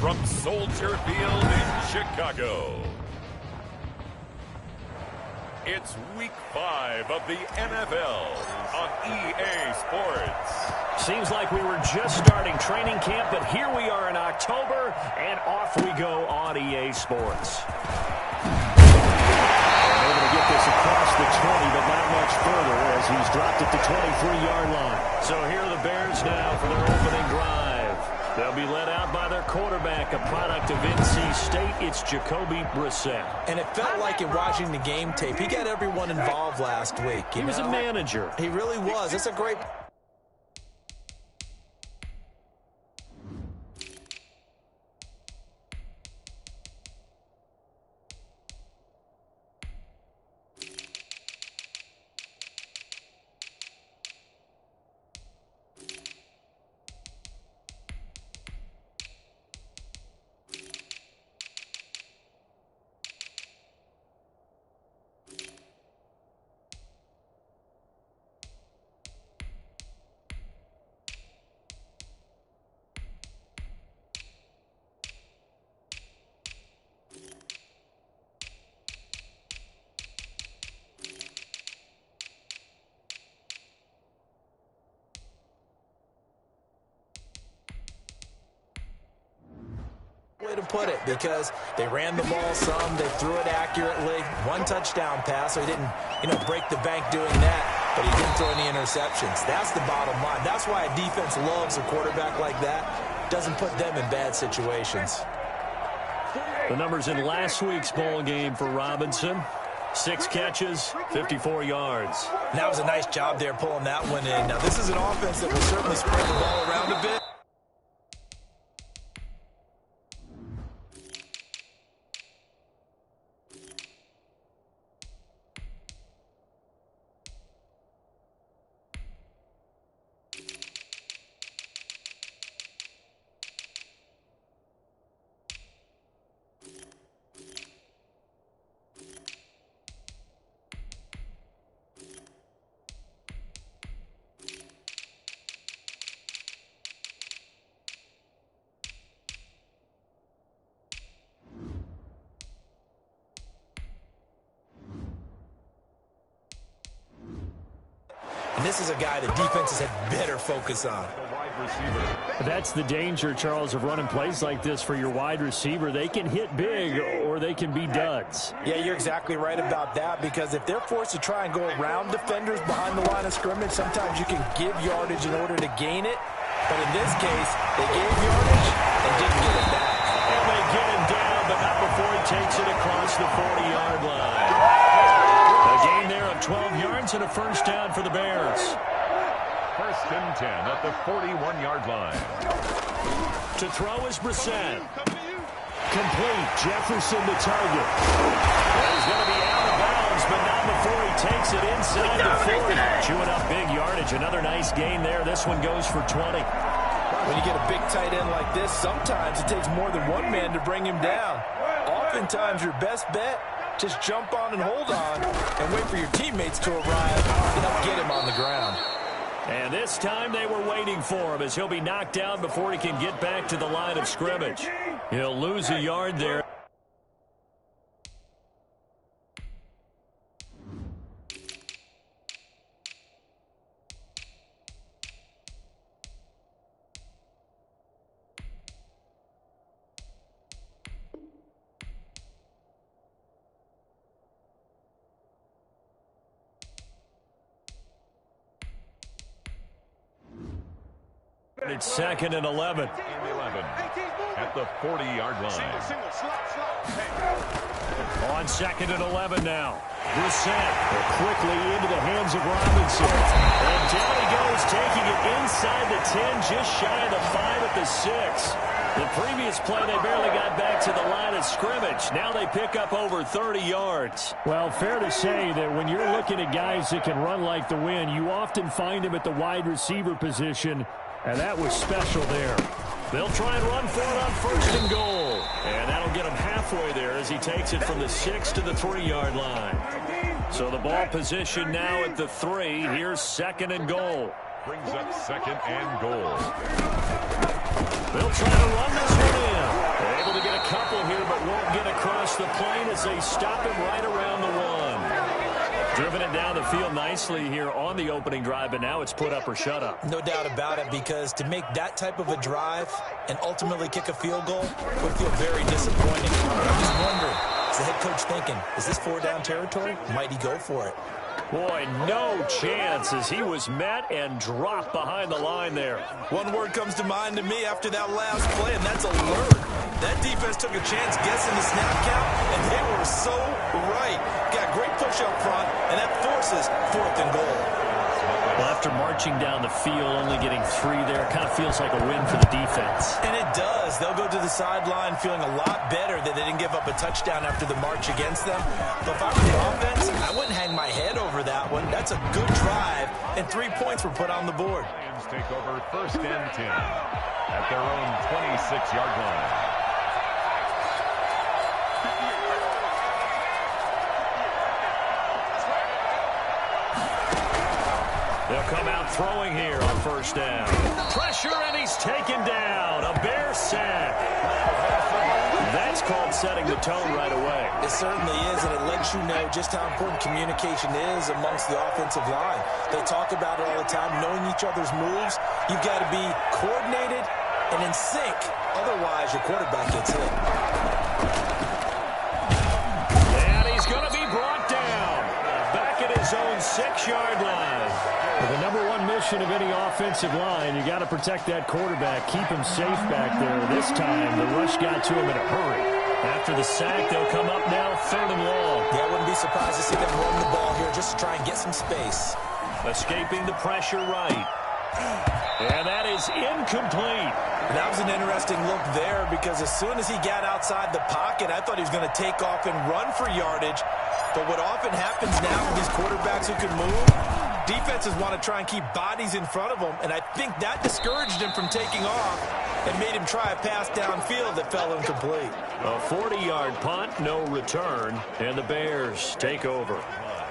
from Soldier Field in Chicago. It's Week 5 of the NFL on EA Sports. Seems like we were just starting training camp, but here we are in October, and off we go on EA Sports. Able to get this across the 20, but not much further as he's dropped at the 23-yard line. So here are the Bears now for their opening drive. They'll be led out by their quarterback, a product of NC State. It's Jacoby Brissett. And it felt like in watching the game tape, he got everyone involved last week. He was a manager. He really was. It's a great... way to put it, because they ran the ball some, they threw it accurately, one touchdown pass, so he didn't, break the bank doing that, but he didn't throw any interceptions. That's the bottom line. That's why a defense loves a quarterback like that. Doesn't put them in bad situations. The numbers in last week's ball game for Robinson. 6 catches, 54 yards. And that was a nice job there pulling that one in. Now, this is an offense that will certainly spread the ball around a bit. And this is a guy the defenses had better focus on. That's the danger, Charles, of running plays like this for your wide receiver. They can hit big or they can be duds. Yeah, you're exactly right about that, because if they're forced to try and go around defenders behind the line of scrimmage, sometimes you can give yardage in order to gain it. But in this case, they gave yardage and didn't get it back. And they get him down, but not before he takes it across the 40-yard line. A gain there of 12 yards and a first down for the Bears. First and 10 at the 41-yard line. To throw is Brissett. Complete. Jefferson the target. He's going to be out of bounds, but not before he takes it inside the 40. Chewing up big yardage. Another nice gain there. This one goes for 20. When you get a big tight end like this, sometimes it takes more than one man to bring him down. Oftentimes, your best bet, just jump on and hold on and wait for your teammates to arrive and help get him on the ground. And this time they were waiting for him as he'll be knocked down before he can get back to the line of scrimmage. He'll lose a yard there. It's second and 11. At the 40-yard line. On second and 11 now. Brissett quickly into the hands of Robinson. And down he goes, taking it inside the 10, just shy of the 5 at the 6. The previous play, they barely got back to the line of scrimmage. Now they pick up over 30 yards. Well, fair to say that when you're looking at guys that can run like the wind, you often find them at the wide receiver position. And that was special there. They'll try and run for it on first and goal. And that'll get him halfway there as he takes it from the 6 to the 3-yard line. So the ball position now at the 3. Here's second and goal. Brings up second and goal. They'll try to run this one in. Able to get a couple here, but won't get across the plane as they stop him right around the 1. Driven it down the field nicely here on the opening drive, but now it's put up or shut up. No doubt about it, because to make that type of a drive and ultimately kick a field goal would feel very disappointing. I'm just wondering, is the head coach thinking, is this 4-down territory? Might he go for it? Boy, no chance as he was met and dropped behind the line there. One word comes to mind to me after that last play, and that's alert. That defense took a chance guessing the snap count, and they were so right. Got great push up front, and that forces 4th and goal. Well, after marching down the field, only getting 3 there, kind of feels like a win for the defense. And it does. They'll go to the sideline feeling a lot better that they didn't give up a touchdown after the march against them. But if I were the offense, I wouldn't hang my head over that one. That's a good drive, and 3 points were put on the board. Lions take over 1st and 10 at their own 26-yard line. They'll come out throwing here on 1st down. Pressure, and he's taken down. A Bear sack. That's called setting the tone right away. It certainly is, and it lets you know just how important communication is amongst the offensive line. They talk about it all the time, knowing each other's moves. You've got to be coordinated and in sync. Otherwise, your quarterback gets hit. And he's going to be brought down. Back at his own 6-yard line. Well, the number one mission of any offensive line, you got to protect that quarterback, keep him safe back there. This time, the rush got to him in a hurry. After the sack, they'll come up now 3rd and long. Yeah, I wouldn't be surprised to see them run the ball here just to try and get some space. Escaping the pressure right. And that is incomplete. And that was an interesting look there, because as soon as he got outside the pocket, I thought he was going to take off and run for yardage. But what often happens now with these quarterbacks who can move, defenses want to try and keep bodies in front of them, and I think that discouraged him from taking off and made him try a pass downfield that fell incomplete. A 40-yard punt, no return, and the Bears take over.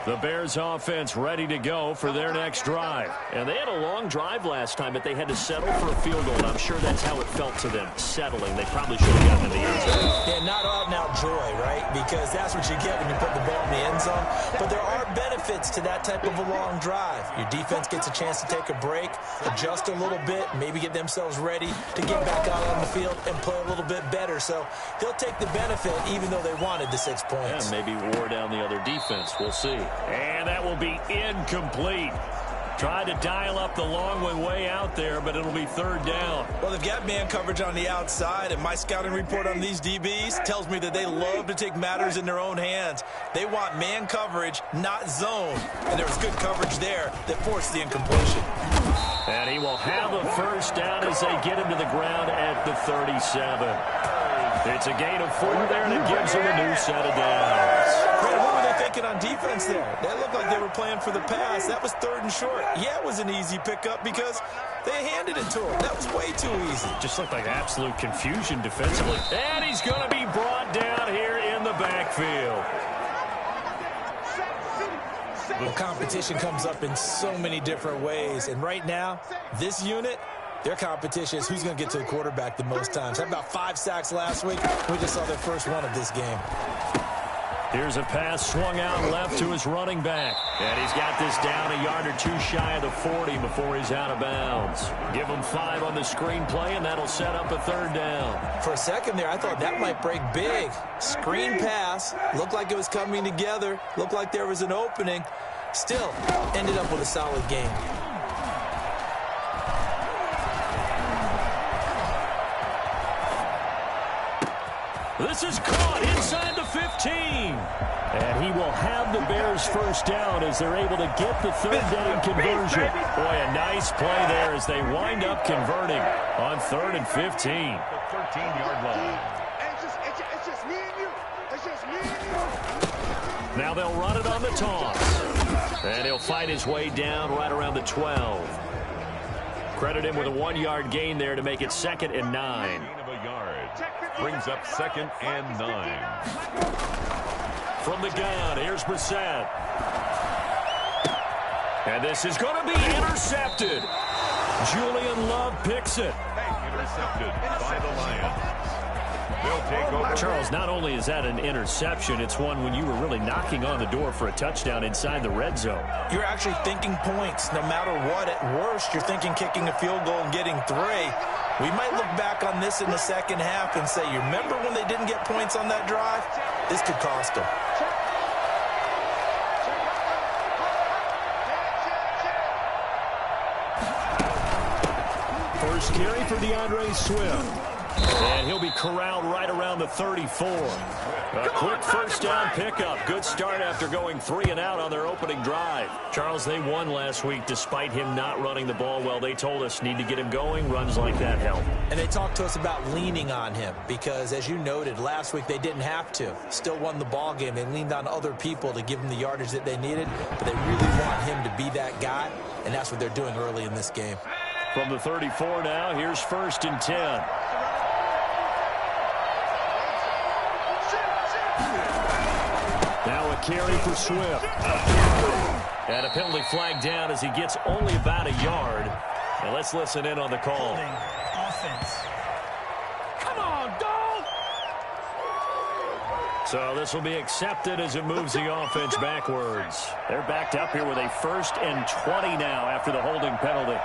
The Bears offense ready to go for their next drive. And they had a long drive last time, but they had to settle for a field goal, and I'm sure that's how it felt to them, settling. They probably should have gotten in the end zone. Yeah, not out-and-out joy, right? Because that's what you get when you put the ball in the end zone. But there are benefits to that type of a long drive. Your defense gets a chance to take a break, adjust a little bit, maybe get themselves ready to get back out on the field and play a little bit better. So they'll take the benefit even though they wanted the 6 points. And maybe wore down the other defense. We'll see. And that will be incomplete. Tried to dial up the long one way out there, but it'll be 3rd down. Well, they've got man coverage on the outside, and my scouting report on these DBs tells me that they love to take matters in their own hands. They want man coverage, not zone. And there was good coverage there that forced the incompletion. And he will have a 1st down as they get him to the ground at the 37. It's a gain of 4 there, and it gives him a new set of downs. Fred, what were they thinking on defense there? That looked like they were playing for the pass. That was 3rd and short. Yeah, it was an easy pickup because they handed it to him. That was way too easy. Just looked like absolute confusion defensively. And he's going to be brought down here in the backfield. Well, competition comes up in so many different ways. And right now, this unit, their competition is who's going to get to the quarterback the most times. Had about 5 sacks last week. We just saw their first one of this game. Here's a pass swung out left to his running back. And he's got this down a yard or 2 shy of the 40 before he's out of bounds. Give him 5 on the screen play, and that'll set up a 3rd down. For a second there, I thought that might break big. Screen pass. Looked like it was coming together. Looked like there was an opening. Still, ended up with a solid game. This is caught inside the 15. And he will have the Bears' 1st down as they're able to get the 3rd down conversion. Boy, a nice play there as they wind up converting on 3rd and 15. The 13-yard line. It's just me and you. It's just me and you. Now they'll run it on the toss. And he'll fight his way down right around the 12. Credit him with a 1-yard gain there to make it 2nd and 9. Brings up 2nd and 9. From the gun, here's Brissett. And this is going to be intercepted. Julian Love picks it. Intercepted by the Lions. They'll take over. Charles, not only is that an interception, it's one when you were really knocking on the door for a touchdown inside the red zone. You're actually thinking points. No matter what, at worst, you're thinking kicking a field goal and getting 3. We might look back on this in the second half and say, you remember when they didn't get points on that drive? This could cost them. First carry for DeAndre Swift. And he'll be corralled right around the 34. A quick first down pickup. Good start after going 3 and out on their opening drive. Charles, they won last week despite him not running the ball well. They told us need to get him going. Runs like that help. And they talked to us about leaning on him because, as you noted, last week they didn't have to. Still won the ball game. They leaned on other people to give them the yardage that they needed, but they really want him to be that guy, and that's what they're doing early in this game. From the 34 now, here's 1st and 10. Now a carry for Swift. And a penalty flag down as he gets only about a yard. Now let's listen in on the call. Offense. Come on, dog! So this will be accepted as it moves the offense backwards. They're backed up here with a 1st and 20 now after the holding penalty.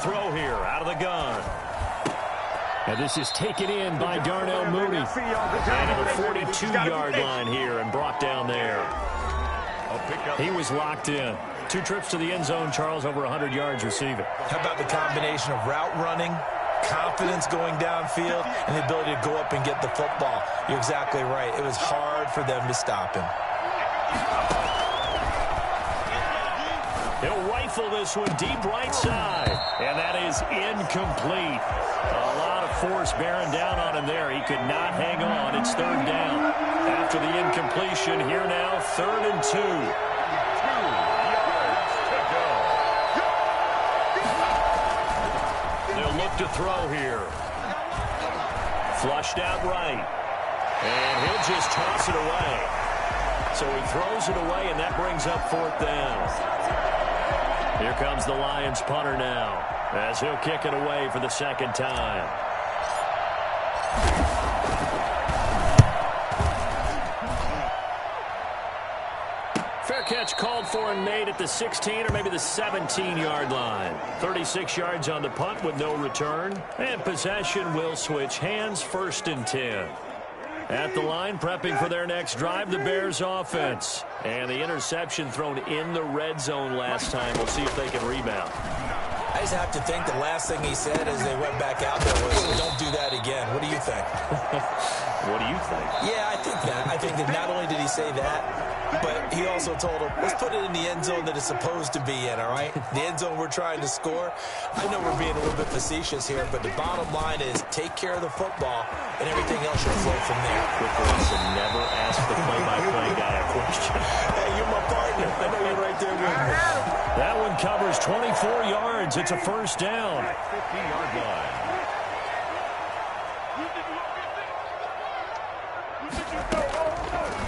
Throw here out of the gun. And this is taken in by Darnell Mooney. And at the 42-yard line here and brought down there. He was locked in. 2 trips to the end zone, Charles, over 100 yards receiving. How about the combination of route running, confidence going downfield, and the ability to go up and get the football? You're exactly right. It was hard for them to stop him. He'll rifle this one deep right side. And that is incomplete. A lot of force bearing down on him there. He could not hang on. It's 3rd down. After the incompletion, here now, 3rd and 2. 2 yards to go. They'll look to throw here. Flushed out right. And he'll just toss it away. So he throws it away, and that brings up 4th down. Here comes the Lions punter now, as he'll kick it away for the 2nd time. Fair catch called for and made at the 16 or maybe the 17-yard line. 36 yards on the punt with no return. And possession will switch hands, 1st and 10. At the line, prepping for their next drive, the Bears offense. And the interception thrown in the red zone last time. We'll see if they can rebound. I just have to think the last thing he said as they went back out there was, don't do that again. What do you think? What do you think? Yeah, I think that. I think that not only did he say that, but he also told him, let's put it in the end zone that it's supposed to be in, all right? The end zone we're trying to score. I know we're being a little bit facetious here, but the bottom line is take care of the football, and everything else should flow from there. Quick release and never ask the play-by-play guy a question. Hey, you're my partner. I know you're right there with me. That one covers 24 yards. It's a 1st down. 50-yard line.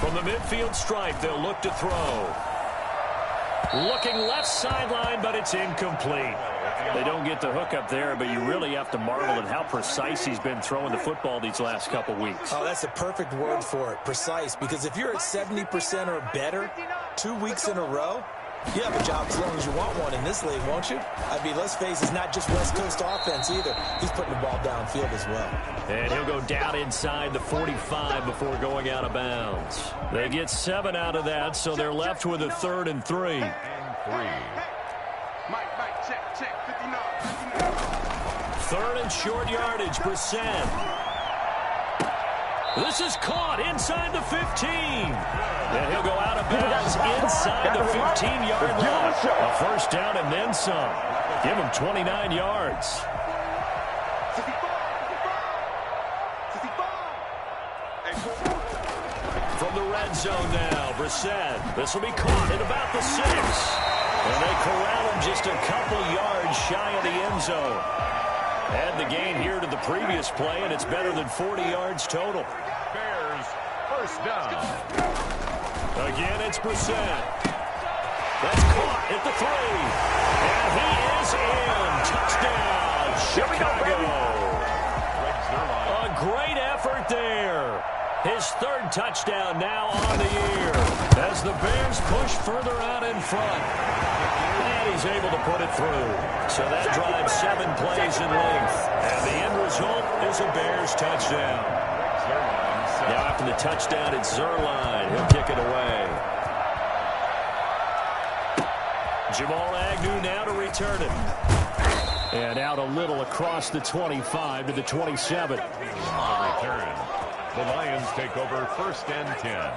From the midfield stripe, they'll look to throw. Looking left sideline, but it's incomplete. They don't get the hook up there, but you really have to marvel at how precise he's been throwing the football these last couple weeks. Oh, that's a perfect word for it, precise, because if you're at 70% or better 2 weeks in a row, You have a job as long as you want one in this league, won't you? I mean, let's face it, it's not just West Coast offense either. He's putting the ball downfield as well. And he'll go down inside the 45 before going out of bounds. They get 7 out of that, so they're left with a 3rd and 3. Mike, check, 59. 3rd and short yardage, Brissett. This is caught inside the 15. And he'll go out of bounds inside the 15-yard line. A first down and then some. Give him 29 yards. From the red zone now, Brissett. This will be caught at about the 6. And they corral him just a couple yards shy of the end zone. Add the gain here to the previous play, and it's better than 40 yards total. Bears, first down. Again, it's Brissett. That's caught at the 3. And he is in. Touchdown, Chicago. A great effort there. His 3rd touchdown now on the year as the Bears push further out in front. And he's able to put it through. So that drives 7 plays in length. And the end result is a Bears touchdown. Now after the touchdown, it's Zuerlein. He'll kick it away. Jamal Agnew now to return it. And out a little across the 25 to the 27. Return. The Lions take over 1st and 10.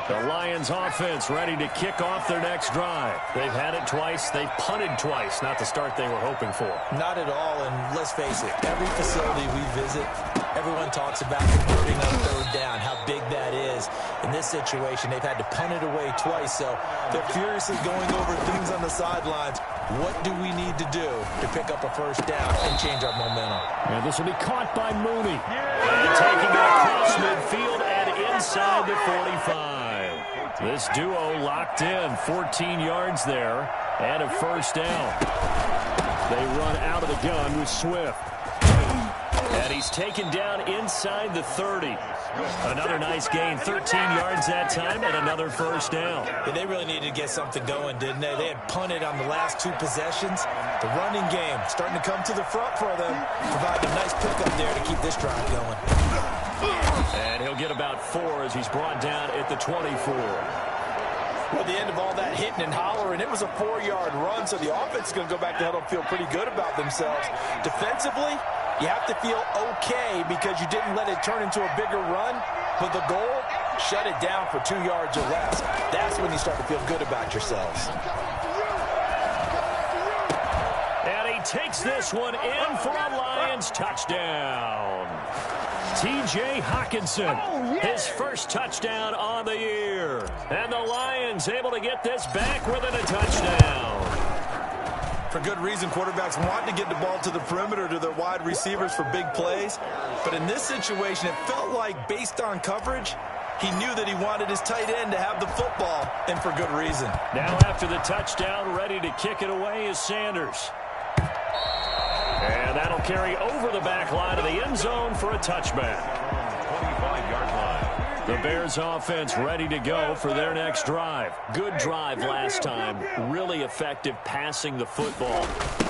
The Lions offense ready to kick off their next drive. They've had it twice. They've punted twice. Not the start they were hoping for. Not at all, and let's face it, every facility we visit, everyone talks about converting on 3rd down, how big that is. In this situation, they've had to punt it away twice, so they're furiously going over things on the sidelines. What do we need to do to pick up a 1st down and change our momentum? And this will be caught by Mooney. And taking it across midfield and inside the 45. This duo locked in, 14 yards there, and a 1st down. They run out of the gun with Swift. And he's taken down inside the 30. Another nice gain, 13 yards that time, and another 1st down. Yeah, they really needed to get something going, didn't they? They had punted on the last 2 possessions. The running game starting to come to the front for them. Provide a nice pickup there to keep this drive going. And he'll get about 4 as he's brought down at the 24. Well, at the end of all that hitting and hollering, it was a 4-yard run, so the offense is going to go back to huddle and feel pretty good about themselves. Defensively, you have to feel okay because you didn't let it turn into a bigger run. But the goal, shut it down for 2 yards or less. That's when you start to feel good about yourselves. And he takes this one in for a Lions touchdown. T.J. Hockenson, his 1st touchdown on the year. And the Lions able to get this back within a touchdown. For good reason, quarterbacks want to get the ball to the perimeter to their wide receivers for big plays. But in this situation, it felt like based on coverage, he knew that he wanted his tight end to have the football, and for good reason. Now after the touchdown, ready to kick it away is Sanders. And that'll carry over the back line of the end zone for a touchback. 25-yard line. The Bears offense ready to go for their next drive. Good drive last time. Really effective passing the football.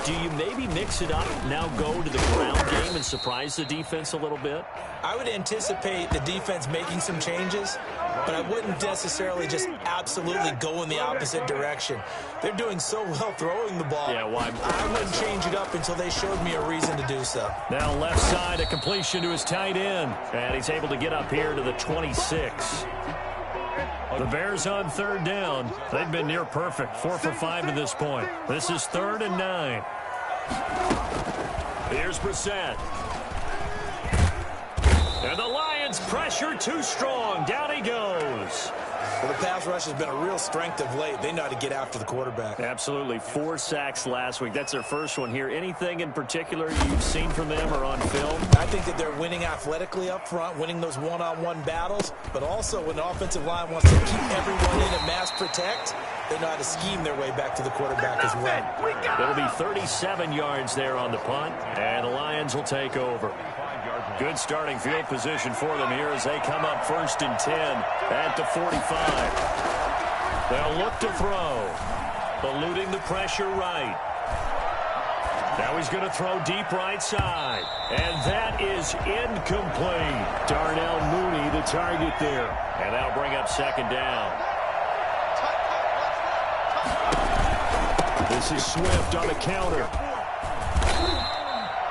Do you maybe mix it up, now go to the ground game and surprise the defense a little bit? I would anticipate the defense making some changes, but I wouldn't necessarily just absolutely go in the opposite direction. They're doing so well throwing the ball. Yeah, why? I wouldn't change it up until they showed me a reason to do so. Now left side, a completion to his tight end. And he's able to get up here to the 26. The Bears on 3rd down. They've been near perfect, 4 for 5 to this point. This is 3rd and 9. Here's Brissett. And the Lions pressure too strong. Down he goes. Well, the pass rush has been a real strength of late. They know how to get after the quarterback. Absolutely. 4 sacks last week. That's their first one here. Anything in particular you've seen from them or on film? I think that they're winning athletically up front, winning those one-on-one battles, but also when the offensive line wants to keep everyone in and mass protect, they know how to scheme their way back to the quarterback as well. It'll be 37 yards there on the punt, and the Lions will take over. Good starting field position for them here as they come up 1st and 10 at the 45. They'll look to throw. eluding the pressure right. Now he's going to throw deep right side. And that is incomplete. Darnell Mooney, the target there. And that'll bring up second down. This is Swift on the counter.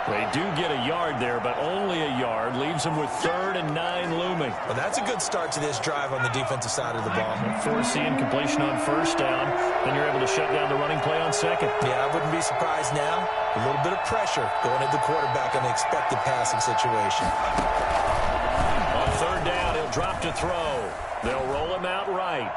They do get a yard there, but only a yard. Leaves them with 3rd and 9 looming. Well, that's a good start to this drive on the defensive side of the ball. Force the incompletion on first down. Then you're able to shut down the running play on second. Yeah, I wouldn't be surprised now. A little bit of pressure going at the quarterback in the expected passing situation. On 3rd down, he'll drop to throw. They'll roll him out right.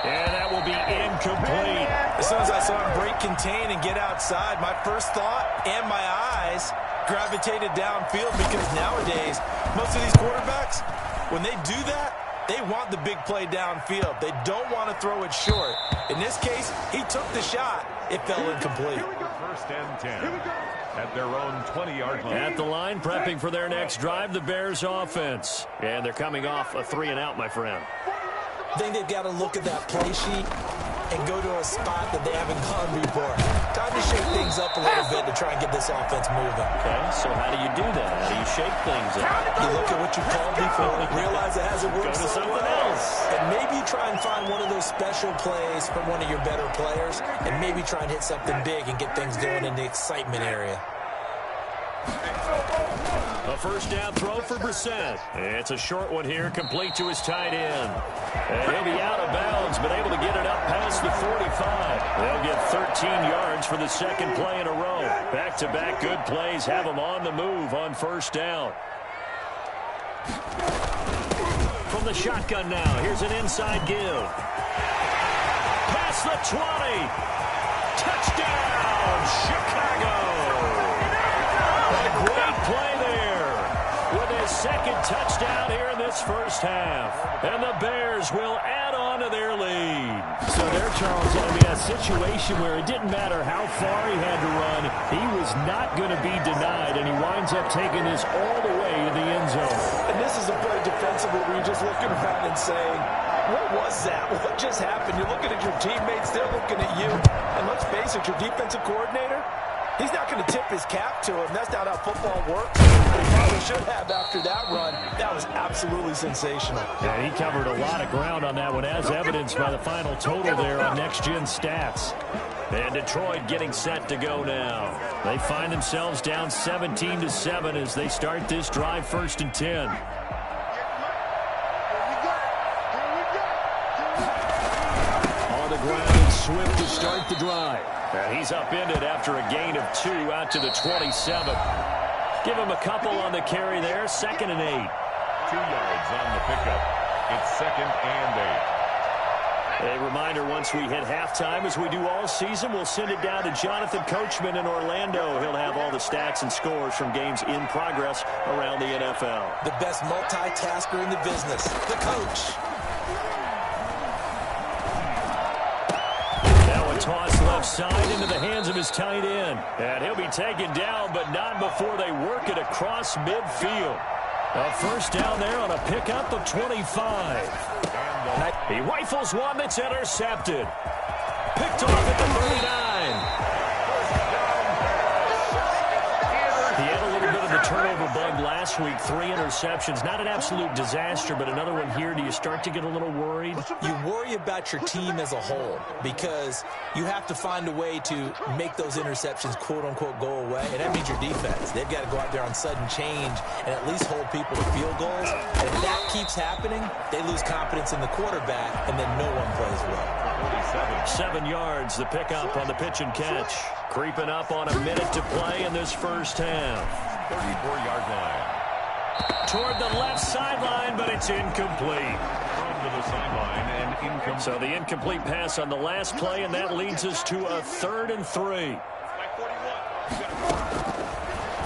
And that will be incomplete. As soon as I saw him break contain and get outside, my first thought and my eyes gravitated downfield, because nowadays, most of these quarterbacks, when they do that, they want the big play downfield. They don't want to throw it short. In this case, he took the shot. It fell incomplete. 1st and 10 at their own 20-yard line. At the line, prepping for their next drive, the Bears offense. And they're coming off a 3-and-out, my friend. I think they've got to look at that play sheet and go to a spot that they haven't gone before. Time to shake things up a little bit to try and get this offense moving. Okay, so how do you do that? How do you shake things up? You look at what you called before, realize it hasn't worked Go to so something well. else. And maybe try and find one of those special plays from one of your better players, and maybe try and hit something big and get things going in the excitement area. A 1st down throw for Brissett. It's a short one here, complete to his tight end. And he'll be out of bounds, but able to get it up past the 45. They'll get 13 yards for the second play in a row. Back-to-back good plays have them on the move on 1st down. From the shotgun now, here's an inside give. Past the 20. Touchdown, Chicago. A great play there with his second touchdown here in this first half. And the Bears will add on to their lead. So there, Charles, I mean, a situation where it didn't matter how far he had to run, he was not going to be denied, and he winds up taking this all the way to the end zone. And this is a play defensively where you're just looking around and saying, what was that? What just happened? You're looking at your teammates, they're looking at you. And let's face it, your defensive coordinator, he's not going to tip his cap to him. That's not how football works. But he probably should have after that run. That was absolutely sensational. Yeah, he covered a lot of ground on that one, as evidenced by the final total there on Next Gen Stats. And Detroit getting set to go now. They find themselves down 17-7 as they start this drive, 1st and 10. On the ground, and Swift to start the drive. And he's upended after a gain of 2 out to the 27. Give him a couple on the carry there, 2nd and 8. 2 yards on the pickup. It's 2nd and 8. A reminder, once we hit halftime, as we do all season, we'll send it down to Jonathan Coachman in Orlando. He'll have all the stats and scores from games in progress around the NFL. The best multitasker in the business, the coach. Now a toss left side into the hands of his tight end. And he'll be taken down, but not before they work it across midfield. A 1st down there on a pickup of 25. He rifles one that's intercepted. Picked off at the 39. He had a little bit of the turnover bug last week. 3 interceptions. Not an absolute disaster, but another one here. Do you start to get a little worried? You worry about your team as a whole because you have to find a way to make those interceptions, quote-unquote, go away. And that means your defense. They've got to go out there on sudden change and at least hold people to field goals. And if that keeps happening, they lose confidence in the quarterback, and then no one plays well. 7 yards, the pickup on the pitch and catch. Creeping up on a minute to play in this first half. 34-yard line. Toward the left sideline, but it's incomplete. To the sideline and incomplete. So the incomplete pass on the last play, and that leads us to a 3rd and 3.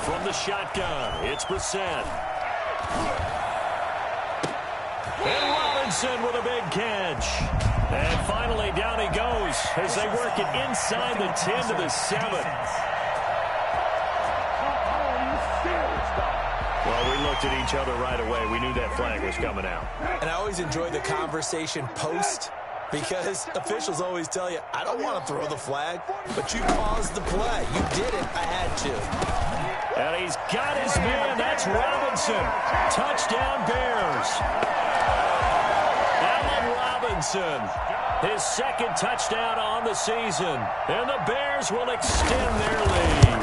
From the shotgun, it's Brissett. And Robinson with a big catch. And finally, down he goes as they work it inside the 10 to the 7. Well, we looked at each other right away. We knew that flag was coming out. And I always enjoy the conversation post Because officials always tell you, I don't want to throw the flag, but you caused the play. You did it. I had to. And he's got his man. That's Robinson. Touchdown, Bears. Allen Robinson, his second touchdown on the season. And the Bears will extend their lead.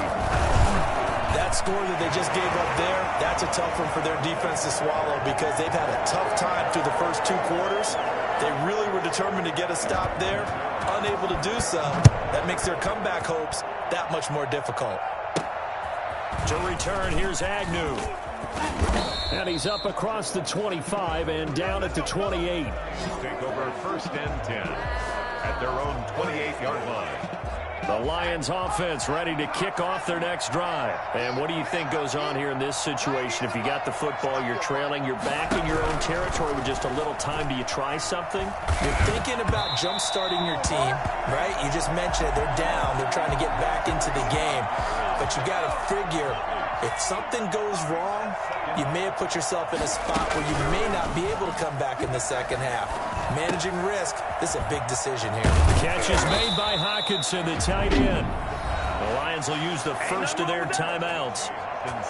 That score that they just gave up there, that's a tough one for their defense to swallow because they've had a tough time through the first 2 quarters. They really were determined to get a stop there, unable to do so. That makes their comeback hopes that much more difficult. To return, here's Agnew. And he's up across the 25 and down at the 28. Take over 1st and 10 at their own 28-yard line. The Lions offense ready to kick off their next drive. And what do you think goes on here in this situation? If you got the football, you're trailing, you're back in your own territory with just a little time. Do you try something? You're thinking about jump-starting your team, right? You just mentioned it. They're down. They're trying to get back into the game. But you got to figure, if something goes wrong, you may have put yourself in a spot where you may not be able to come back in the second half. Managing risk, this is a big decision here. The catch is made by Hockenson, the tight end. The Lions will use the first of their timeouts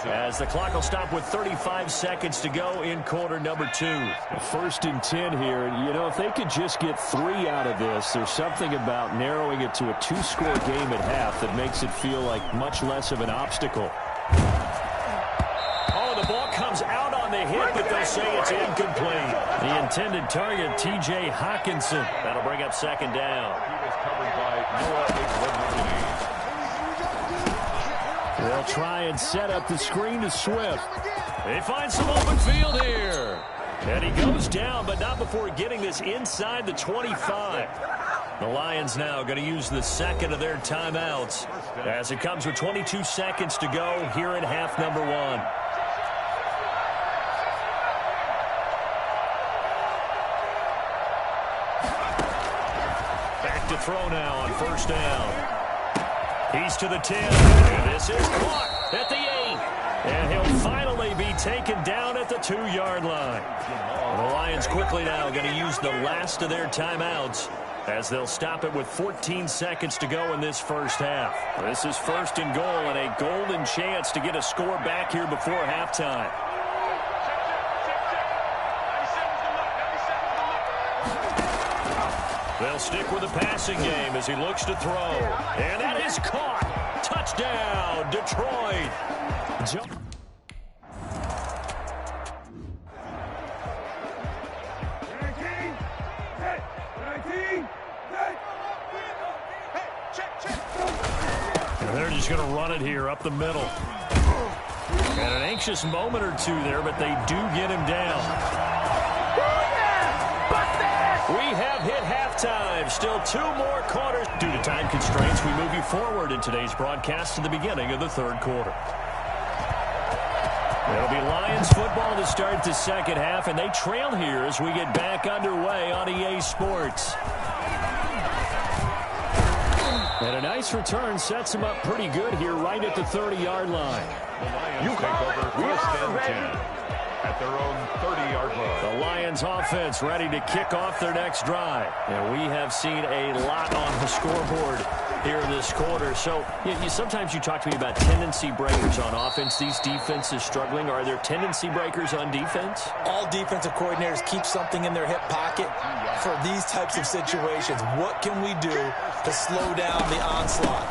as the clock will stop with 35 seconds to go in quarter number 2. 1st and 10 here. You know, if they could just get 3 out of this, there's something about narrowing it to a 2-score game at half that makes it feel like much less of an obstacle. Oh, the ball comes out on the hit, but they'll say it's incomplete. The intended target, T.J. Hockenson. That'll bring up 2nd down. He was covered by Noah Igbenogany. They'll try and set up the screen to Swift. They find some open field here. And he goes down, but not before getting this inside the 25. The Lions now going to use the second of their timeouts as it comes with 22 seconds to go here in half number 1. Back to throw now on 1st down. He's to the 10. And this is caught at the 8. And he'll finally be taken down at the 2-yard line. The Lions quickly now going to use the last of their timeouts as they'll stop it with 14 seconds to go in this first half. This is 1st and goal and a golden chance to get a score back here before halftime. They'll stick with the passing game as he looks to throw. And that is caught. Touchdown, Detroit. And they're just going to run it here up the middle. And an anxious moment or two there, but they do get him down. We have hit halftime. Still 2 more quarters. Due to time constraints, we move you forward in today's broadcast to the beginning of the 3rd quarter. It'll be Lions football to start the second half, and they trail here as we get back underway on EA Sports. And a nice return sets them up pretty good here right at the 30-yard line. The Lions take over 1st and 10 at their own 30-yard line. The Lions offense ready to kick off their next drive. And we have seen a lot on the scoreboard here in this quarter. So sometimes you talk to me about tendency breakers on offense. These defenses struggling. Are there tendency breakers on defense? All defensive coordinators keep something in their hip pocket for these types of situations. What can we do to slow down the onslaught?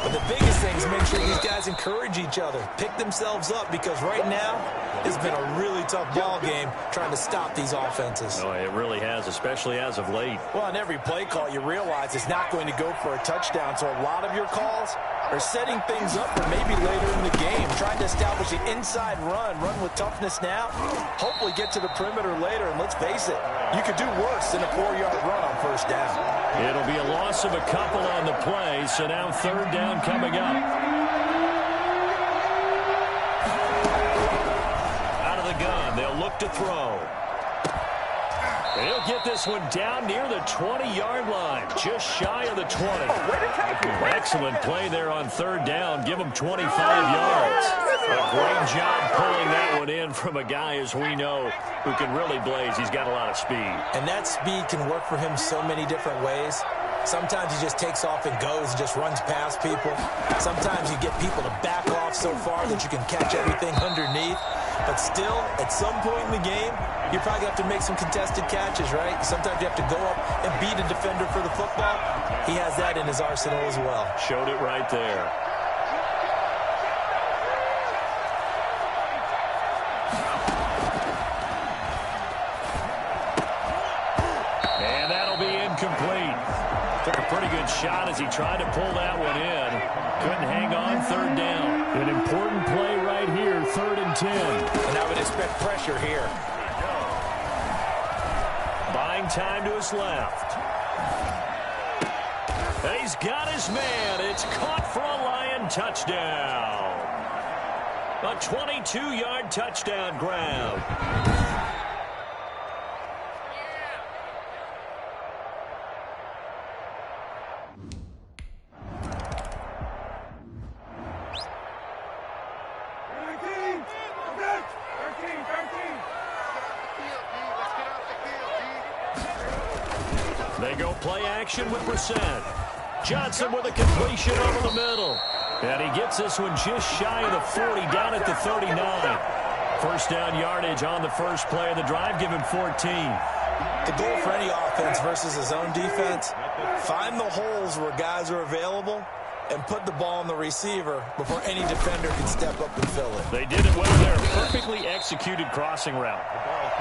But the biggest thing is make sure these guys encourage each other, pick themselves up, because right now it's been a really tough ball game trying to stop these offenses. Oh, it really has, especially as of late. Well, on every play call, you realize it's not going to go for a touchdown, so a lot of your calls are setting things up for maybe later in the game, trying to establish the inside run with toughness now, hopefully get to the perimeter later, and let's face it, you could do worse than a 4-yard run on 1st down. It'll be a loss of a couple on the play, so now 3rd down coming up. Out of the gun, they'll look to throw. He'll get this one down near the 20-yard line, just shy of the 20. Excellent play there on 3rd down. Give him 25 yards. A great job pulling that one in from a guy, as we know, who can really blaze. He's got a lot of speed. And that speed can work for him so many different ways. Sometimes he just takes off and goes and just runs past people. Sometimes you get people to back off so far that you can catch everything underneath. But still, at some point in the game, you probably have to make some contested catches, right? Sometimes you have to go up and beat a defender for the football. He has that in his arsenal as well. Showed it right there. And that'll be incomplete. Took a pretty good shot as he tried to pull that one in. Couldn't hang on, third down. An important play right here, 3rd and 10. And I would expect pressure here. Buying time to his left. And he's got his man. It's caught for a Lion touchdown. A 22-yard touchdown grab. They go play action with Brissett. Johnson with a completion over the middle. And he gets this one just shy of the 40, down at the 39. First down yardage on the first play of the drive, give him 14. The goal for any offense versus his own defense, find the holes where guys are available and put the ball on the receiver before any defender can step up and fill it. They did it well there. Perfectly executed crossing route.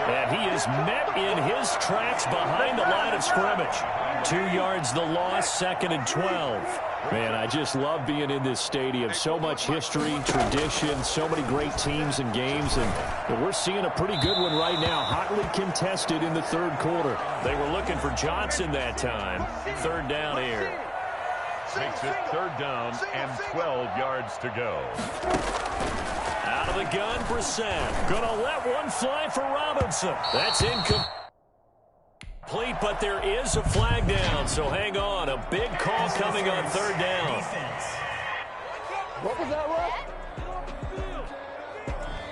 And he is met in his tracks behind the line of scrimmage. 2 yards the loss, 2nd and 12. Man, I just love being in this stadium. So much history, tradition, so many great teams and games. And we're seeing a pretty good one right now. Hotly contested in the 3rd quarter. They were looking for Johnson that time. 3rd down here. Makes it 3rd down and 12 yards to go. Out of the gun, Brissett. Gonna let one fly for Robinson. That's incomplete, but there is a flag down, so hang on. A big call coming on 3rd down. What was that, Rob?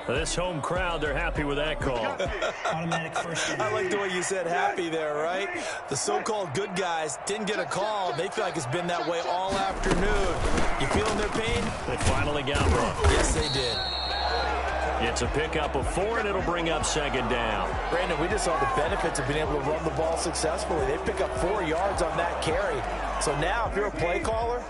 This home crowd, they're happy with that call. Automatic first down. I like the way you said happy there, right? The so-called good guys didn't get a call. They feel like it's been that way all afternoon. You feeling their pain? They finally got one. Yes, they did. It's a pickup of 4, and it'll bring up 2nd down. Brandon, we just saw the benefits of being able to run the ball successfully. They pick up 4 yards on that carry. So now, if you're a play caller,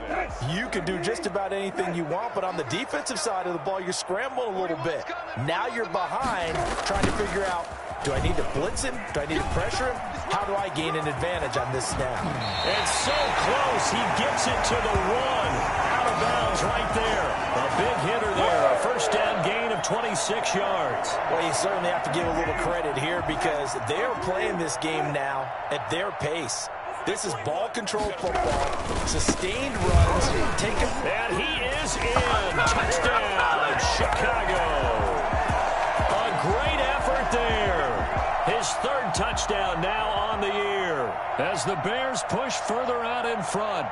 you can do just about anything you want. But on the defensive side of the ball, you're scrambling a little bit. Now you're behind, trying to figure out, do I need to blitz him? Do I need to pressure him? How do I gain an advantage on this snap? And so close, he gets it to the 1. Out of bounds right there. A big hitter there. A first down gain of 26 yards. Well, you certainly have to give a little credit here because they're playing this game now at their pace. This is ball control football, sustained runs, and he is in. Touchdown, Chicago. A great effort there. His 3rd touchdown now on the year as the Bears push further out in front.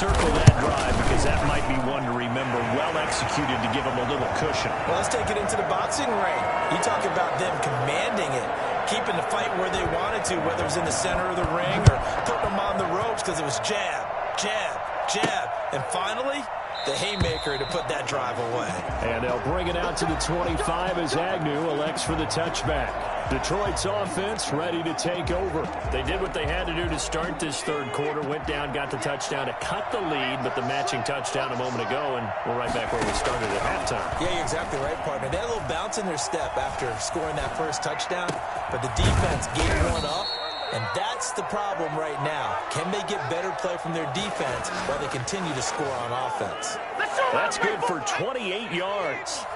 Circle that drive because that might be one to remember. Well executed to give them a little cushion. Well, let's take it into the boxing ring. You talk about them commanding it, keeping the fight where they wanted to, whether it was in the center of the ring or putting them on the ropes because it was jab, jab, jab. And finally, the haymaker to put that drive away. And they'll bring it out to the 25 as Agnew elects for the touchback. Detroit's offense ready to take over. They did what they had to do to start this 3rd quarter. Went down, got the touchdown to cut the lead, but the matching touchdown a moment ago, and we're right back where we started at halftime. Yeah, you're exactly right, partner. They had a little bounce in their step after scoring that first touchdown, but the defense gave one up, and that's the problem right now. Can they get better play from their defense while they continue to score on offense? That's good for 28 yards.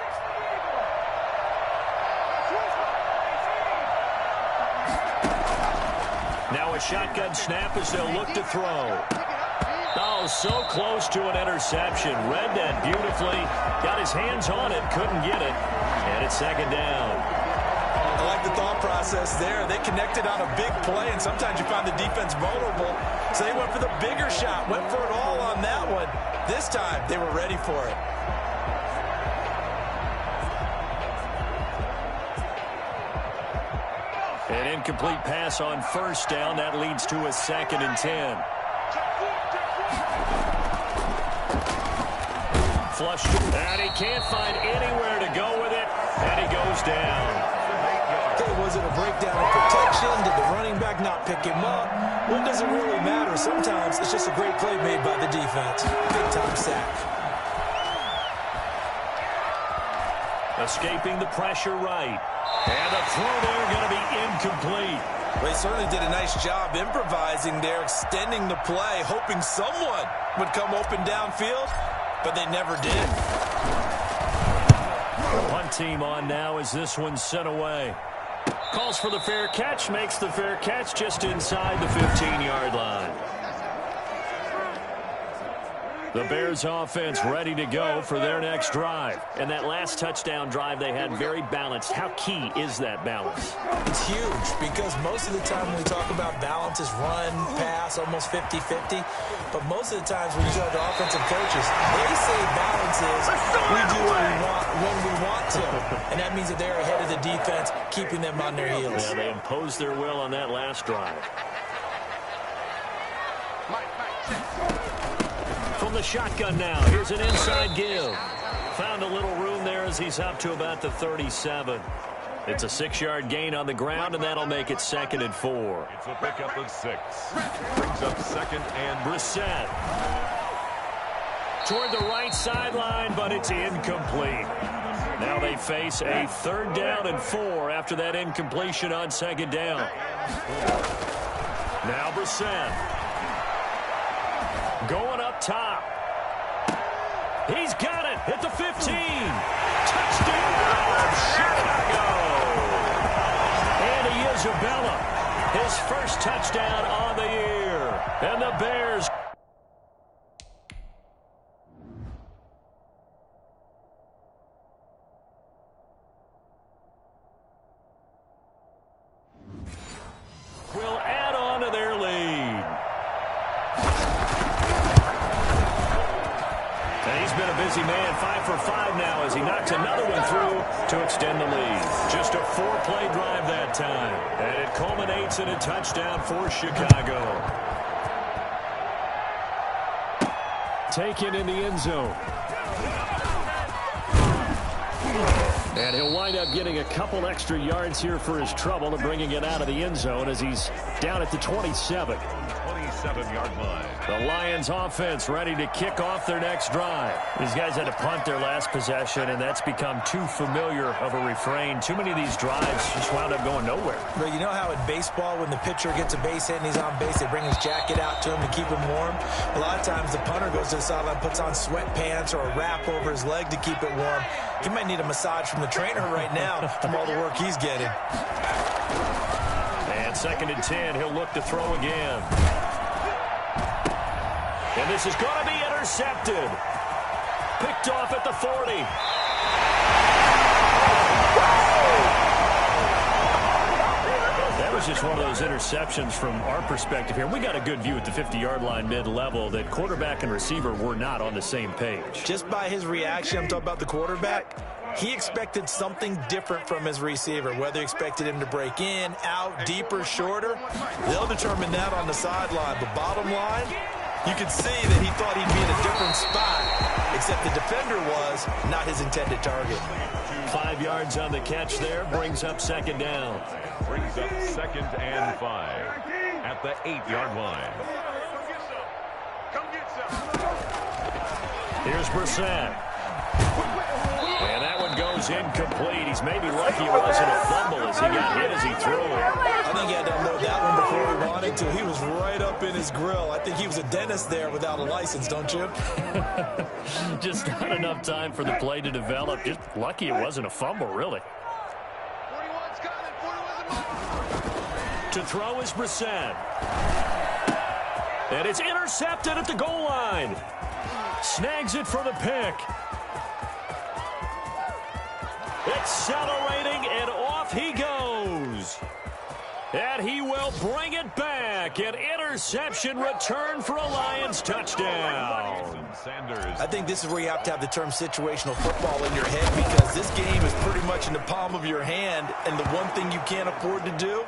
Now a shotgun snap as they'll look to throw. Oh, so close to an interception. Read that beautifully. Got his hands on it, couldn't get it. And it's 2nd down. I like the thought process there. They connected on a big play, and sometimes you find the defense vulnerable. So they went for the bigger shot, went for it all on that one. This time, they were ready for it. An incomplete pass on first down. That leads to a 2nd and 10. Flushed, and he can't find anywhere to go with it, and he goes down. Okay, was it a breakdown in protection? Did the running back not pick him up? Well, it doesn't really matter. Sometimes it's just a great play made by the defense. Big-time sack. Escaping the pressure right. And the throw there going to be incomplete. They certainly did a nice job improvising there, extending the play, hoping someone would come open downfield, but they never did. Punt team on now as this one's sent away. Calls for the fair catch, makes the fair catch just inside the 15-yard line. The Bears offense ready to go for their next drive. And that last touchdown drive they had very balanced. How key is that balance? It's huge because most of the time when we talk about balance is run, pass, almost 50-50. But most of the times when you talk to offensive coaches, they say balance is we do what we want when we want to. And that means that they're ahead of the defense, keeping them on their heels. Yeah, they imposed their will on that last drive. From the shotgun now, here's an inside give. Found a little room there as he's up to about the 37. It's a 6-yard gain on the ground, and that'll make it 2nd and 4. It's a pickup of 6. Brings up 2nd and Brissett. Toward the right sideline, but it's incomplete. Now they face a 3rd down and 4 after that incompletion on 2nd down. Now Brissett. Going up top. He's got it at the 15. Touchdown, Chicago. Andy Isabella, his first touchdown on the year. And the Bears. Will add on to their lead. And he's been a busy man, 5 for 5 now as he knocks another one through to extend the lead. Just a 4-play drive that time. And it culminates in a touchdown for Chicago. Taken in the end zone. And he'll wind up getting a couple extra yards here for his trouble and bringing it out of the end zone as he's down at the 27. 27-yard line. The Lions offense ready to kick off their next drive. These guys had to punt their last possession, and that's become too familiar of a refrain. Too many of these drives just wound up going nowhere. But you know how in baseball, when the pitcher gets a base hit and he's on base, they bring his jacket out to him to keep him warm? A lot of times the punter goes to the sideline, puts on sweatpants or a wrap over his leg to keep it warm. He might need a massage from the trainer right now from all the work he's getting. And 2nd and 10, he'll look to throw again. And this is going to be intercepted. Picked off at the 40. That was just one of those interceptions from our perspective here. We got a good view at the 50-yard line mid-level that quarterback and receiver were not on the same page. Just by his reaction, I'm talking about the quarterback, he expected something different from his receiver, whether he expected him to break in, out, deeper, shorter. They'll determine that on the sideline. But bottom line, you could see that he thought he'd be in a different spot, except the defender was not his intended target. 5 yards on the catch there, brings up 2nd down. Brings up 2nd and 5 at the 8-yard line. Here's Brissett. And that one goes incomplete. He's maybe lucky it wasn't a fumble as he got hit as he threw it. I think he had to unload that one before he wanted to. He was right up in his grill. I think he was a dentist there without a license, don't you? Just not enough time for the play to develop. Just lucky it wasn't a fumble, really. 41's coming. 41's To throw is Brissett. And it's intercepted at the goal line. Snags it for the pick. Accelerating, and off he goes. And he will bring it back. An interception return for a Lions touchdown. I think this is where you have to have the term situational football in your head, because this game is pretty much in the palm of your hand, and the one thing you can't afford to do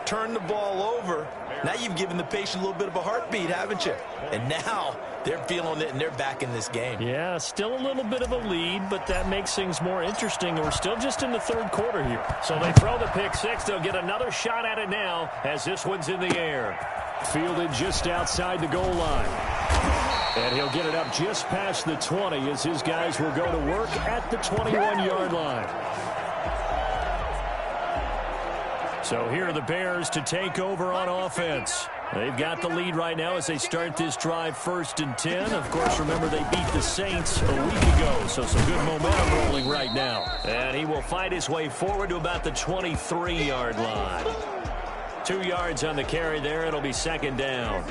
turn the ball over, now you've given the patient a little bit of a heartbeat, haven't you? And now they're feeling it, and they're back in this game. Yeah, still a little bit of a lead, but that makes things more interesting. And we're still just in the third quarter here. So they throw the pick six. They'll get another shot at it now as this one's in the air. Fielded just outside the goal line. And he'll get it up just past the 20 as his guys will go to work at the 21-yard line. So here are the Bears to take over on offense. They've got the lead right now as they start this drive 1st and 10. Of course, remember they beat the Saints a week ago, so some good momentum rolling right now. And he will fight his way forward to about the 23-yard line. 2 yards on the carry there. It'll be 2nd down.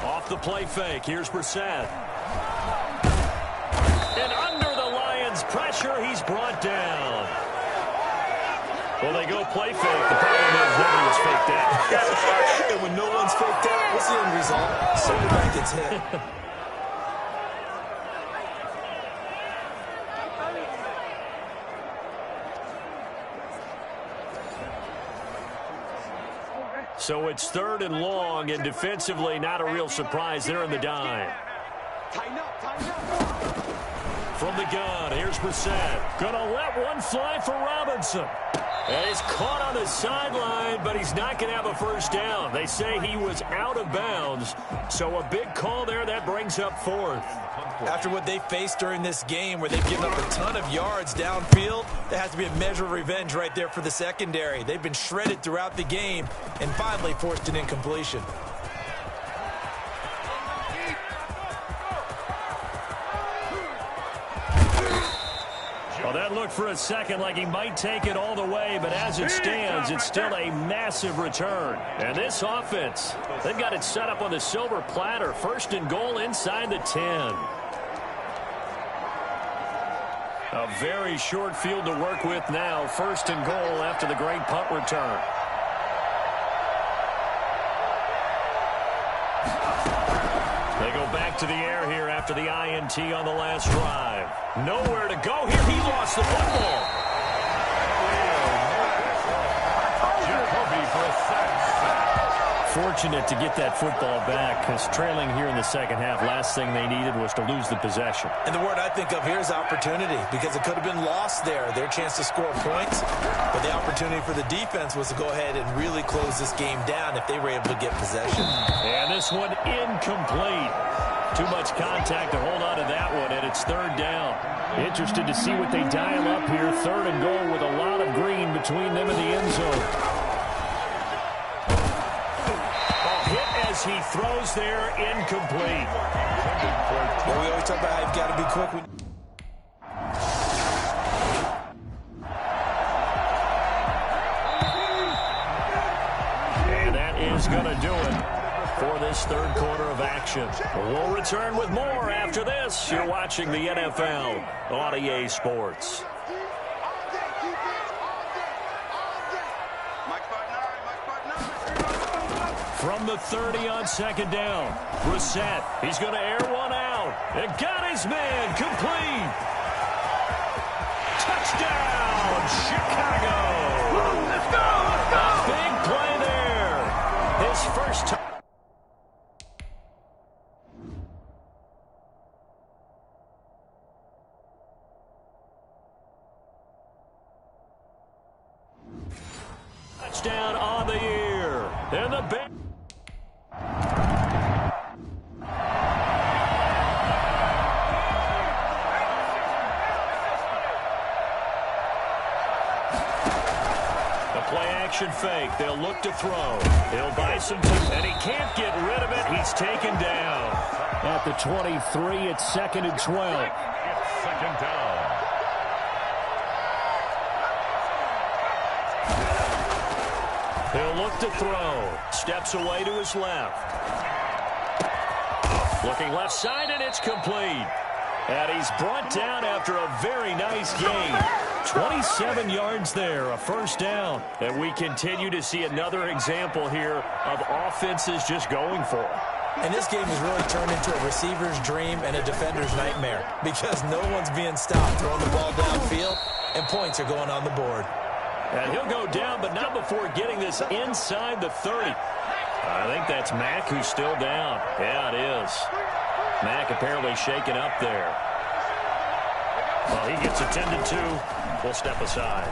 Off the play fake. Here's Brissett. And under the Lions' pressure, he's brought down. Well, they go play fake. The problem is nobody was faked out. And when no one's faked out, what's the end result? Center back gets hit. So it's 3rd and long, and defensively not a real surprise. They're in the dime. From the gun, here's Brissett. Gonna let one fly for Robinson. And he's caught on the sideline, but he's not going to have a first down. They say he was out of bounds. So a big call there. That brings up 4th. After what they faced during this game where they've given up a ton of yards downfield, there has to be a measure of revenge right there for the secondary. They've been shredded throughout the game and finally forced an incompletion. Well, that looked for a second like he might take it all the way, but as it stands, it's still a massive return. And this offense, they've got it set up on the silver platter. 1st and goal inside the 10. A very short field to work with now. 1st and goal after the great punt return. They go back to the air here after the INT on the last drive. Nowhere to go here. He lost the football. Fortunate to get that football back because trailing here in the second half, last thing they needed was to lose the possession. And the word I think of here is opportunity because it could have been lost there, their chance to score points. But the opportunity for the defense was to go ahead and really close this game down if they were able to get possession. And this one incomplete. Too much contact to hold on to that one, and it's 3rd down. Interested to see what they dial up here. 3rd and goal with a lot of green between them and the end zone. He throws there, incomplete. Well, we always talk about how you've got to be quick. And that is going to do it for this 3rd quarter of action. We'll return with more after this. You're watching the NFL on EA Sports. From the 30 on 2nd down. Brissett, he's going to air one out. And got his man complete. Touchdown, Chicago. Let's go, let's go. Big play there. His first time. Touchdown on the year. And the Bears. Play-action fake. They'll look to throw. He'll buy some time, and he can't get rid of it. He's taken down. At the 23, it's 2nd and 12. It's 2nd down. He'll look to throw. Steps away to his left. Looking left side, and it's complete. And he's brought down after a very nice game. 27 yards there, a first down. And we continue to see another example here of offenses just going for it. And this game has really turned into a receiver's dream and a defender's nightmare because no one's being stopped throwing the ball downfield, and points are going on the board. And he'll go down, but not before getting this inside the 30. I think that's Mack who's still down. Yeah, it is. Mack apparently shaken up there. Well, he gets attended to. We'll step aside.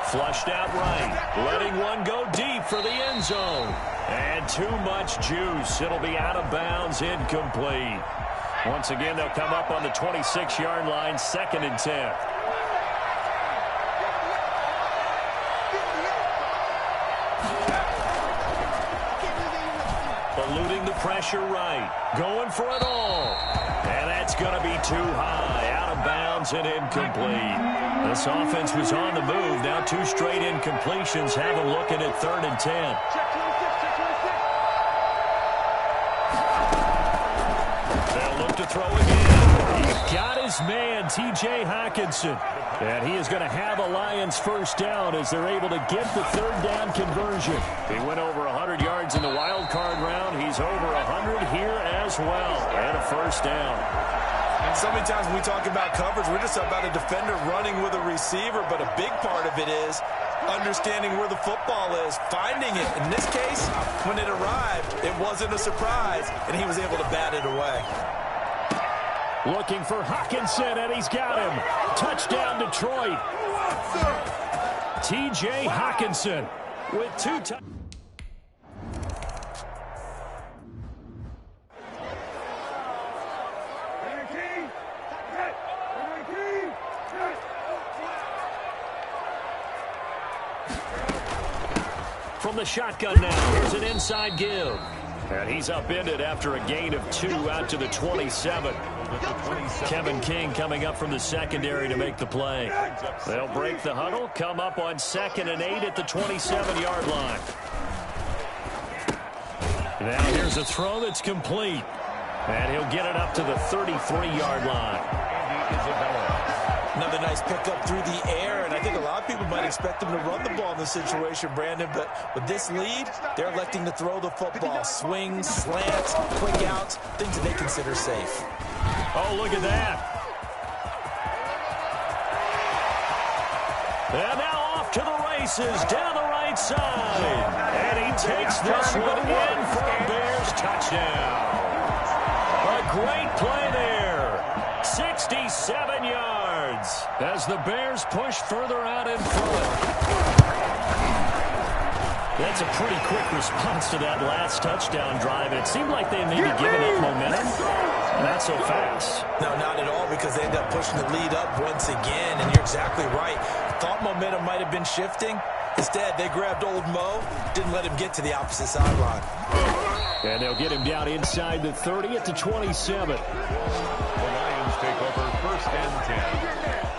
Flushed out right. Letting one go deep for the end zone. And too much juice. It'll be out of bounds, incomplete. Once again, they'll come up on the 26-yard line, 2nd and 10. Eluding the pressure right. Going for it all. And that's going to be too high. Out of bounds and incomplete. This offense was on the move. Now 2 straight incompletions have them looking at 3rd and 10. They'll look to throw again. He got his man, T.J. Hockenson. And he is going to have a Lions first down as they're able to get the 3rd down conversion. He went over 100 yards in the wild card round. He's over 100 here as well. And a first down. So many times when we talk about coverage, we're just about a defender running with a receiver, but a big part of it is understanding where the football is, finding it. In this case, when it arrived, it wasn't a surprise, and he was able to bat it away. Looking for Hockenson, and he's got him. Touchdown, Detroit. T.J. Hockenson with 2 touchdowns. From the shotgun now, here's an inside give. And he's upended after a gain of 2 out to the 27. Kevin King coming up from the secondary to make the play. They'll break the huddle, come up on 2nd and 8 at the 27-yard line. Now here's a throw that's complete. And he'll get it up to the 33-yard line. Another nice pickup through the air, and I think a lot of people might expect him to run the ball in this situation, Brandon, but with this lead, they're electing to throw the football. Swings, slants, quick outs, things that they consider safe. Oh, look at that. And now off to the races, down the right side. And he takes this one in for a Bears touchdown. A great play there. 67 yards as the Bears push further out in front. That's a pretty quick response to that last touchdown drive. It seemed like they may be giving up momentum. Not so fast. No, not at all, because they end up pushing the lead up once again, and you're exactly right. Thought momentum might have been shifting. Instead, they grabbed old Mo, didn't let him get to the opposite sideline. And they'll get him down inside the 30 at the 27. The Lions take over 1st and 10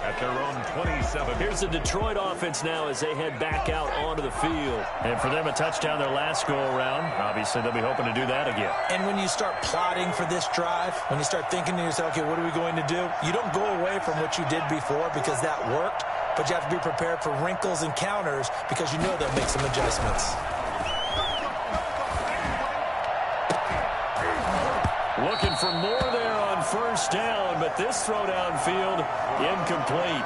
at their own 27. Here's the Detroit offense now as they head back out onto the field. And for them, a touchdown their last go-around. Obviously, they'll be hoping to do that again. And when you start plotting for this drive, when you start thinking to yourself, okay, what are we going to do? You don't go away from what you did before because that worked, but you have to be prepared for wrinkles and counters because you know they'll make some adjustments. Looking for more there on 1st down, but this throw downfield, incomplete.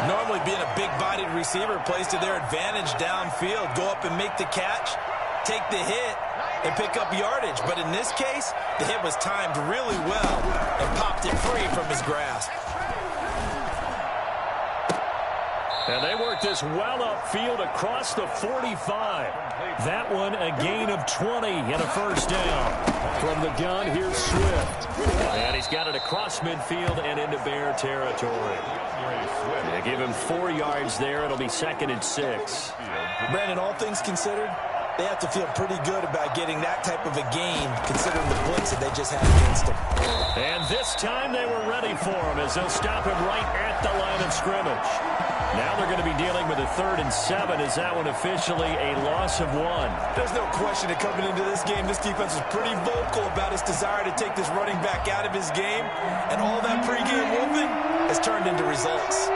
Normally being a big-bodied receiver plays to their advantage downfield. Go up and make the catch, take the hit, and pick up yardage. But in this case, the hit was timed really well and popped it free from his grasp. And they work this well upfield across the 45. That one a gain of 20 and a 1st down. From the gun, here's Swift. And he's got it across midfield and into Bear territory. They give him 4 yards there. It'll be 2nd and 6. Brandon, all things considered, they have to feel pretty good about getting that type of a gain, considering the blitz that they just had against them. And this time they were ready for him as they'll stop him right at the line of scrimmage. Now they're going to be dealing with a 3rd and 7. Is that one officially a loss of 1? There's no question that coming into this game, this defense was pretty vocal about its desire to take this running back out of his game, and all that pregame whooping has turned into results.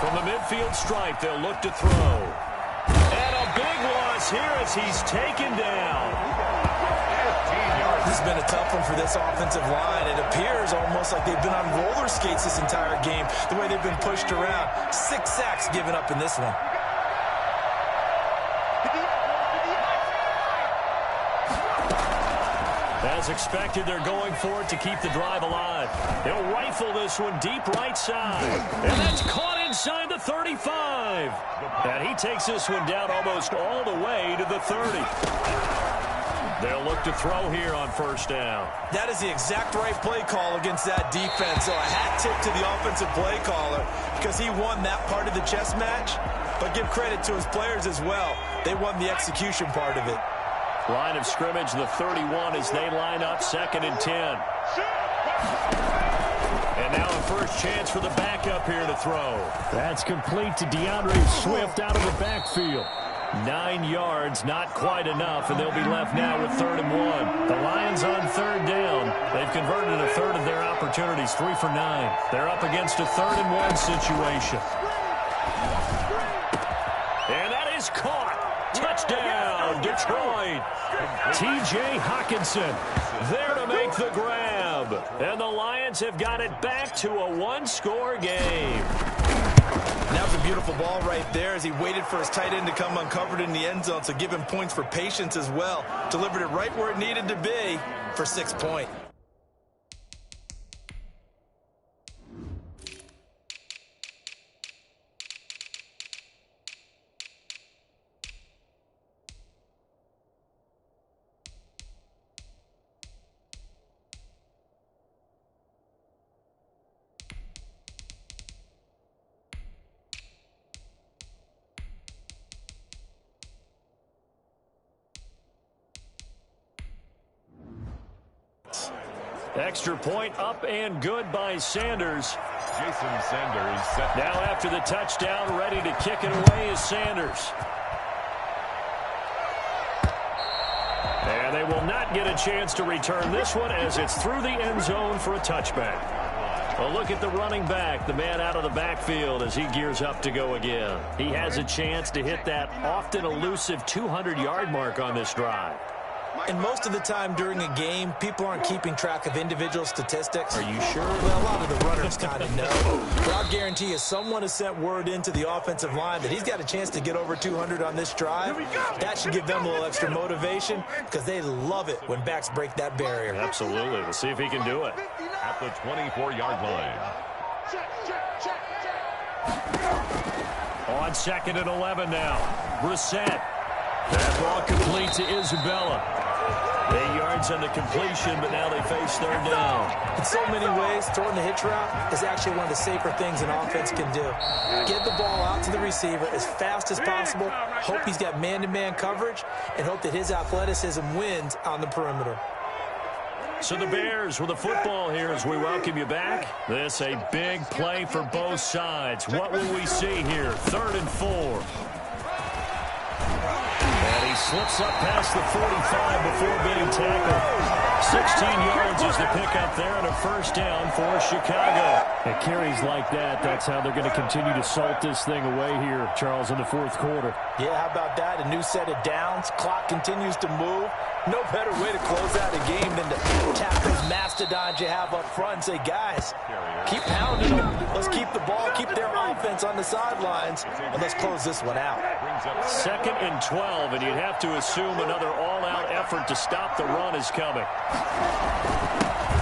From the midfield stripe, they'll look to throw. And a big across here as he's taken down. This has been a tough one for this offensive line. It appears almost like they've been on roller skates this entire game, the way they've been pushed around. 6 sacks given up in this one. As expected, they're going for it to keep the drive alive. They'll rifle this one deep right side. And that's caught inside the 35. And he takes this one down almost all the way to the 30. They'll look to throw here on first down. That is the exact right play call against that defense. So a hat tip to the offensive play caller because he won that part of the chess match. But give credit to his players as well. They won the execution part of it. Line of scrimmage, the 31 as they line up 2nd and 10. And now a first chance for the backup here to throw. That's complete to DeAndre Swift out of the backfield. 9 yards, not quite enough, and they'll be left now with 3rd and 1. The Lions on 3rd down. They've converted a third of their opportunities, 3 for 9. They're up against a 3rd and 1 situation. And that is caught. Touchdown, Detroit. T.J. Hockenson there to make the grab. And the Lions have got it back to a 1-score game. That was a beautiful ball right there as he waited for his tight end to come uncovered in the end zone, so give him points for patience as well. Delivered it right where it needed to be for 6 points. Extra point up and good by Sanders. Jason Sanders set. Now after the touchdown, ready to kick it away is Sanders. And they will not get a chance to return this one as it's through the end zone for a touchback. A look at the running back, the man out of the backfield as he gears up to go again. He has a chance to hit that often elusive 200-yard mark on this drive. And most of the time during a game, people aren't keeping track of individual statistics. Are you sure? Well, a lot of the runners kind of know. But I'll guarantee you someone has sent word into the offensive line that he's got a chance to get over 200 on this drive. That should give them a little extra motivation because they love it when backs break that barrier. Absolutely. We'll see if he can do it. At the 24-yard line. On 2nd and 11 now. Brissett. That ball complete to Isabella. 8 yards on the completion, but now they face 3rd down. In so many ways, throwing the hitch route is actually one of the safer things an offense can do. Get the ball out to the receiver as fast as possible, hope he's got man-to-man coverage, and hope that his athleticism wins on the perimeter. So the Bears with the football here as we welcome you back. This a big play for both sides. What will we see here? 3rd and 4. And he slips up past the 45 before being tackled. 16 yards is the pickup there and a first down for Chicago. At carries like that, that's how they're going to continue to salt this thing away here, Charles, in the 4th quarter. Yeah, how about that? A new set of downs. Clock continues to move. No better way to close out a game than to tap those mastodons you have up front and say, guys, keep pounding them. Let's keep the ball, keep their offense on the sidelines, and let's close this one out. 2nd and 12, and you'd have to assume another all-out effort to stop the run is coming.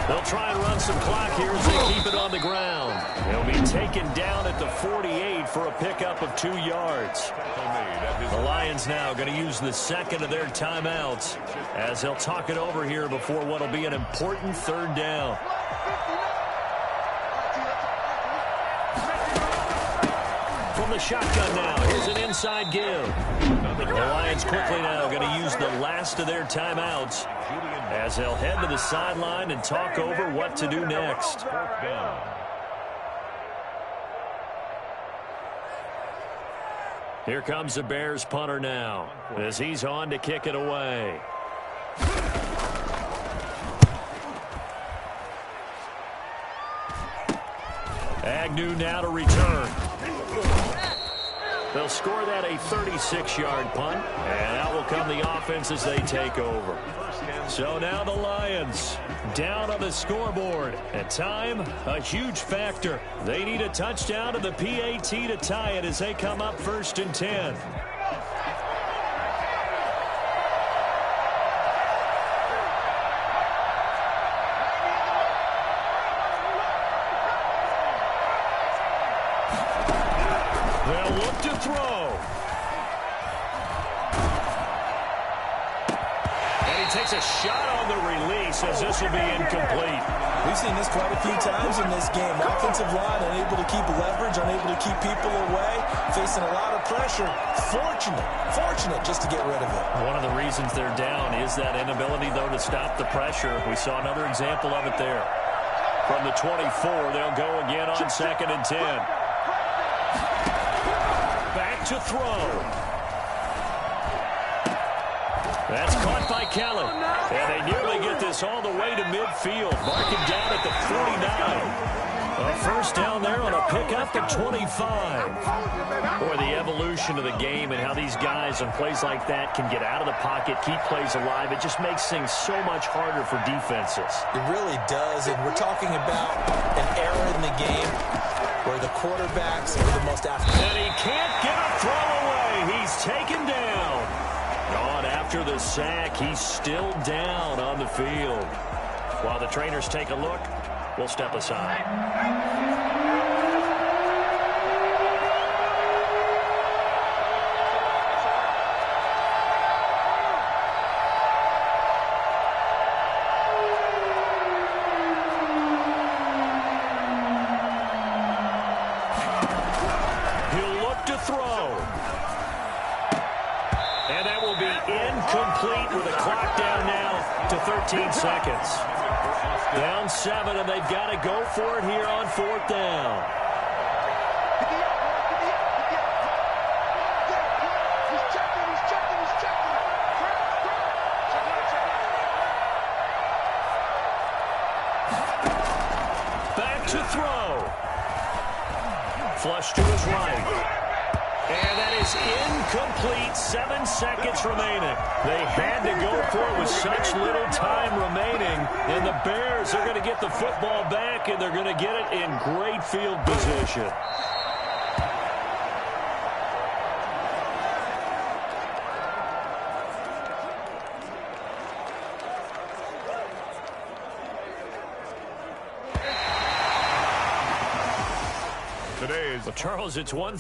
They'll try and run some clock here as they keep it on the ground. They'll be taken down at the 48 for a pickup of 2 yards. The Lions now going to use the second of their timeouts as they'll talk it over here before what will be an important 3rd down. From the shotgun now, here's an inside give. The Lions quickly now going to use the last of their timeouts as they'll head to the sideline and talk over what to do next. Here comes the Bears punter now as he's on to kick it away. Agnew now to return. They'll score that a 36-yard punt, and out will come the offense as they take over. So now the Lions down on the scoreboard. At time, a huge factor. They need a touchdown to the PAT to tie it as they come up 1st and 10. They'll look to throw. And he takes a shot on the release as this will be incomplete. We've seen this quite a few times in this game. Offensive line unable to keep leverage, unable to keep people away, facing a lot of pressure. Fortunate just to get rid of it. One of the reasons they're down is that inability, though, to stop the pressure. We saw another example of it there. From the 24, they'll go again on 2nd and 10. Back to throw. That's caught by Kelly. And they nearly get this all the way to midfield. Marking down at the 49. A first down there on a pickup to 25. Boy, the evolution of the game and how these guys on plays like that can get out of the pocket, keep plays alive, it just makes things so much harder for defenses. It really does, and we're talking about an era in the game where the quarterbacks are the most athletic. And he can't get a throw away. He's taken down. Gone after the sack. He's still down on the field. While the trainers take a look, we'll step aside. With a clock down now to 13 seconds. Down 7, and they've got to go for it here on 4th down. Back to throw. Flush to his right. And that is incomplete. 7 seconds remaining. They had to go for it with such little time remaining. And the Bears are going to get the football back, and they're going to get it in great field position. Today's Well, Charles, it's 1